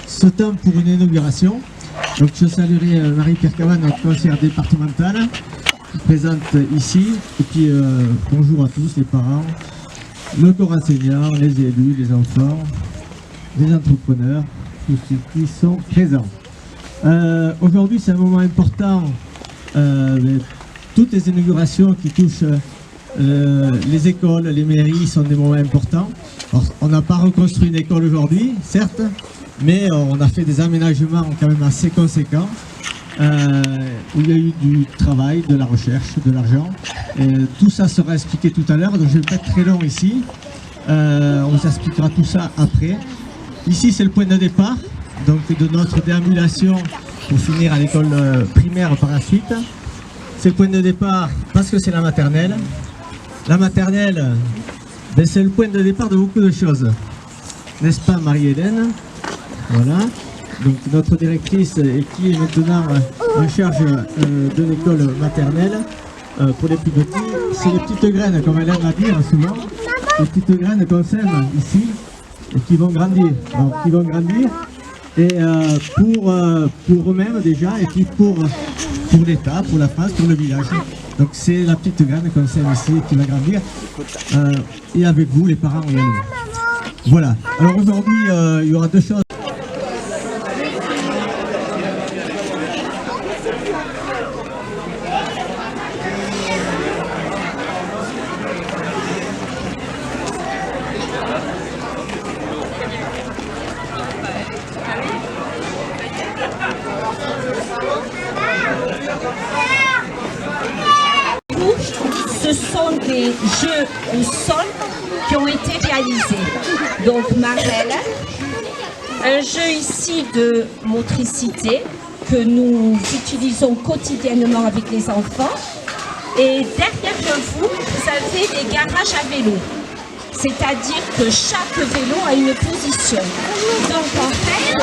ce temps pour une inauguration. Donc je saluerai Marie-Pierre Cavan, notre conseillère départementale, présente ici. Et puis bonjour à tous les parents, le corps enseignant, les élus, les enfants, les entrepreneurs, tous ceux qui sont présents. Aujourd'hui c'est un moment important, toutes les inaugurations qui touchent les écoles, les mairies sont des moments importants. Alors, on n'a pas reconstruit une école aujourd'hui, certes, mais on a fait des aménagements quand même assez conséquents, où il y a eu du travail, de la recherche, de l'argent. Tout ça sera expliqué tout à l'heure, donc je ne vais pas être très long ici. On vous expliquera tout ça après. Ici c'est le point de départ donc, de notre déambulation pour finir à l'école primaire par la suite. C'est le point de départ parce que c'est la maternelle. La maternelle, ben, c'est le point de départ de beaucoup de choses. N'est-ce pas Marie-Hélène? Voilà. Donc notre directrice et qui est maintenant en charge de l'école maternelle pour les plus petits. C'est les petites graines, comme elle aime à dire souvent. Les petites graines qu'on sème ici et qui vont grandir. Alors, qui vont grandir. Et pour eux-mêmes déjà, et puis pour l'État, pour la France, pour le village. Donc c'est la petite graine qu'on sème ici qui va grandir. Et avec vous, les parents également. Voilà. Alors aujourd'hui, il y aura deux choses. Ce sont des jeux au sol qui ont été réalisés. Donc Marelle, un jeu ici de motricité que nous utilisons quotidiennement avec les enfants. Et derrière vous, vous avez des garages à vélo. C'est-à-dire que chaque vélo a une position. Donc en fait,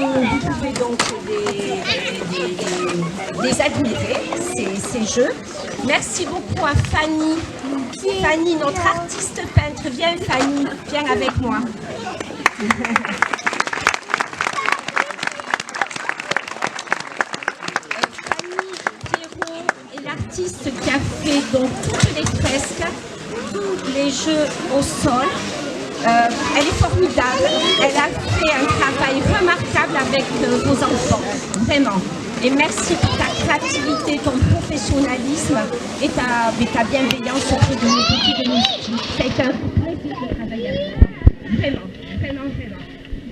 vous pouvez donc les admirer, ces jeux. Merci beaucoup à Fanny. Fanny, notre artiste peintre. Viens Fanny, viens avec moi. L'artiste qui a fait donc toutes les fresques, tous les jeux au sol. Elle est formidable. Elle a fait un travail remarquable avec vos enfants, vraiment. Et merci pour ta créativité, ton professionnalisme et ta bienveillance auprès de nos petits domestiques. C'est un plaisir de travailler avec toi. Vraiment, vraiment, vraiment.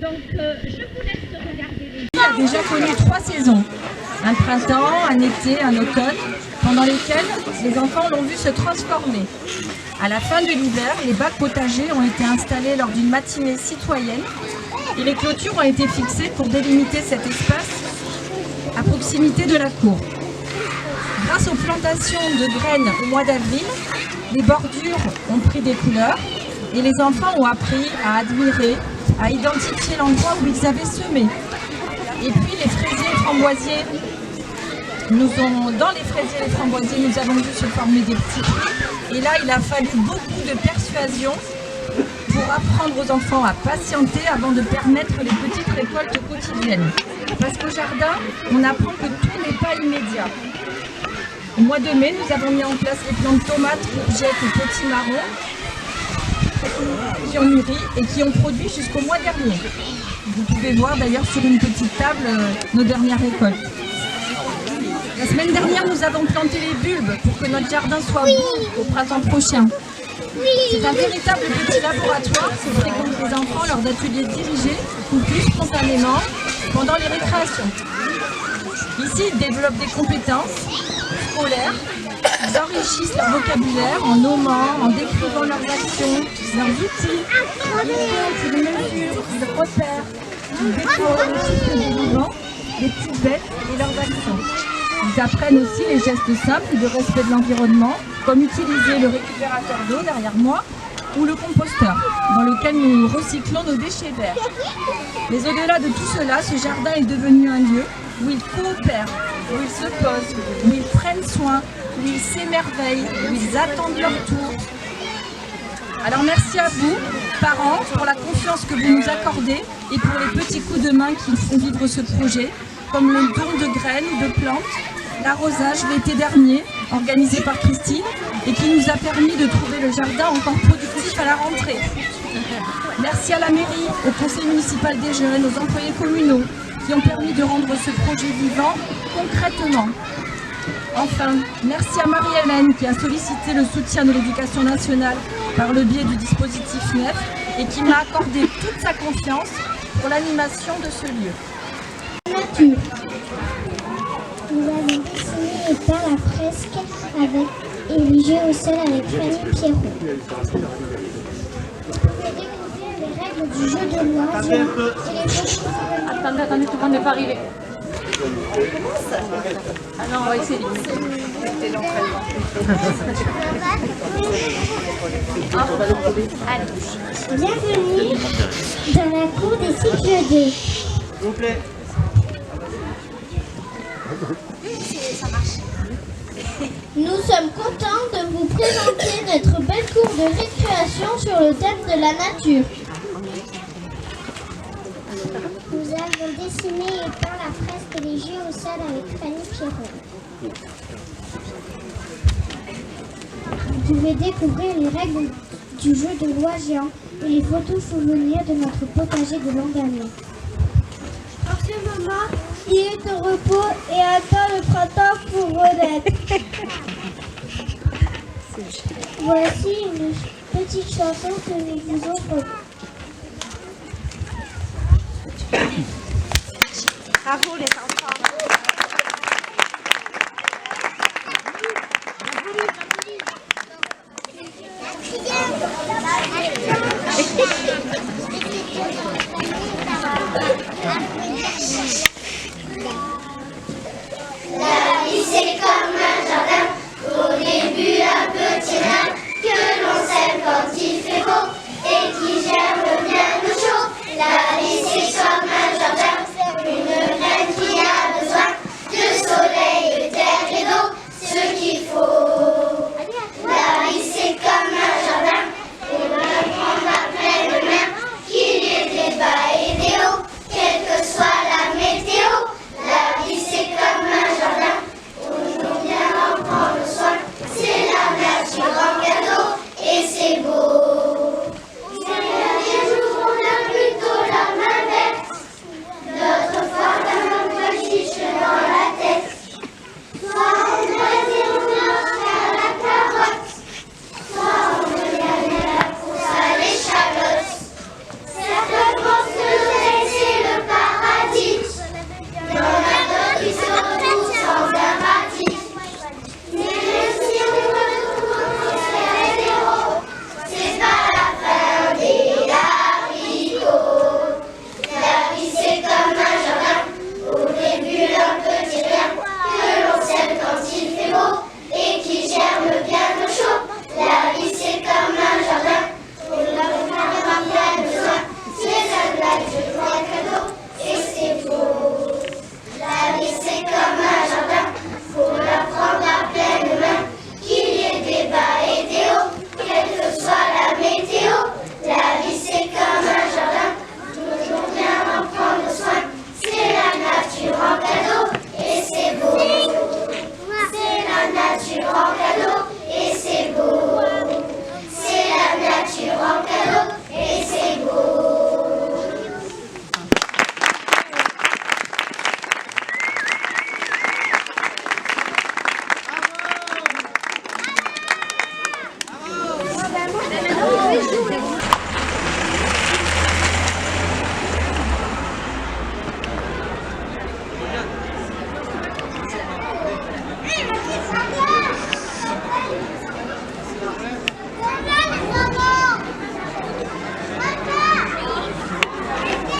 Donc, je vous laisse regarder les... Il a déjà connu 3 saisons. Un printemps, un été, un automne, pendant lesquels les enfants l'ont vu se transformer. À la fin de l'hiver, les bacs potagers ont été installés lors d'une matinée citoyenne et les clôtures ont été fixées pour délimiter cet espace à proximité de la cour. Grâce aux plantations de graines au mois d'avril, les bordures ont pris des couleurs et les enfants ont appris à admirer, à identifier l'endroit où ils avaient semé. Et puis les fraisiers et framboisiers, dans les fraisiers et les framboisiers, nous avons vu se former des petits fruits. Et là, il a fallu beaucoup de persuasion pour apprendre aux enfants à patienter avant de permettre les petites récoltes quotidiennes. Parce qu'au jardin, on apprend que tout n'est pas immédiat. Au mois de mai, nous avons mis en place les plants de tomates, courgettes et potimarrons qui ont mûri et qui ont produit jusqu'au mois dernier. Vous pouvez voir d'ailleurs sur une petite table nos dernières récoltes. La semaine dernière, nous avons planté les bulbes pour que notre jardin soit beau au printemps prochain. C'est un véritable petit laboratoire qui fréquente les enfants lors d'ateliers dirigés ou plus spontanément pendant les récréations. Ici, ils développent des compétences scolaires, ils enrichissent leur vocabulaire en nommant, en décrivant leurs actions, leurs outils, ils mesurent, ils repèrent, ils découvrent le cycle des vivants, les petites bêtes et leurs actions. Ils apprennent aussi les gestes simples de respect de l'environnement, comme utiliser le récupérateur d'eau derrière moi, ou le composteur, dans lequel nous recyclons nos déchets verts. Mais au-delà de tout cela, ce jardin est devenu un lieu où ils coopèrent, où ils se posent, où ils prennent soin, où ils s'émerveillent, où ils attendent leur tour. Alors merci à vous, parents, pour la confiance que vous nous accordez et pour les petits coups de main qui font vivre ce projet, comme le don de graines ou de plantes, l'arrosage l'été dernier, organisé par Christine, et qui nous a permis de trouver le jardin encore productif à la rentrée. Merci à la mairie, au conseil municipal des jeunes, aux employés communaux, qui ont permis de rendre ce projet vivant concrètement. Enfin, merci à Marie-Hélène qui a sollicité le soutien de l'Éducation nationale par le biais du dispositif NEF et qui m'a accordé toute sa confiance pour l'animation de ce lieu. Nature. Nous avons dessiné et peint la fresque avec érigée au sol avec Fanny Pierrot. Vous pouvez découvrir les règles du jeu de loi et les photos. Attendez, tout le monde n'est pas arrivé. Ah non, oui, c'est vite. C'était l'entraînement. Bienvenue dans la cour des cycles 2. S'il vous plaît. Nous sommes contents de vous présenter notre belle cour de récréation sur le thème de la nature. Nous avons dessiné et peint la fresque léger au sol avec Fanny Pierrot. Vous pouvez découvrir les règles du jeu de loi géant et les photos souvenirs de notre potager de l'an dernier. En ce moment, il est au repos et attend le printemps pour renaître. Voici une petite chanson que nous vous offrons. Bravo les enfants.